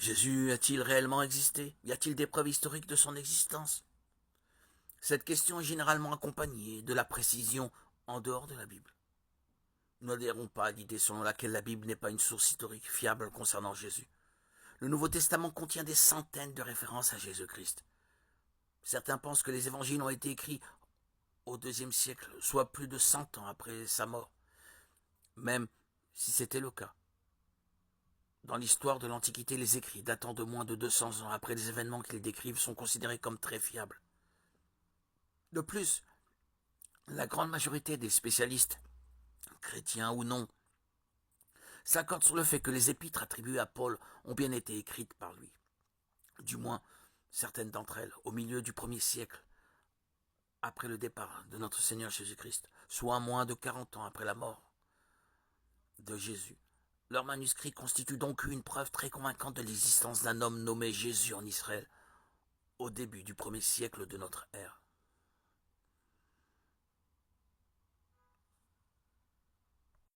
Jésus a-t-il réellement existé? Y a-t-il des preuves historiques de son existence? Cette question est généralement accompagnée de la précision en dehors de la Bible. Nous n'adhérons pas à l'idée selon laquelle la Bible n'est pas une source historique fiable concernant Jésus. Le Nouveau Testament contient des centaines de références à Jésus-Christ. Certains pensent que les évangiles ont été écrits au IIe siècle, soit plus de 100 ans après sa mort. Même si c'était le cas. Dans l'histoire de l'Antiquité, les écrits datant de moins de 200 ans après les événements qu'ils décrivent sont considérés comme très fiables. De plus, la grande majorité des spécialistes, chrétiens ou non, s'accordent sur le fait que les épîtres attribuées à Paul ont bien été écrites par lui. Du moins, certaines d'entre elles, au milieu du 1er siècle, après le départ de notre Seigneur Jésus-Christ, soit moins de 40 ans après la mort de Jésus. Leur manuscrit constitue donc une preuve très convaincante de l'existence d'un homme nommé Jésus en Israël, au début du 1er siècle de notre ère.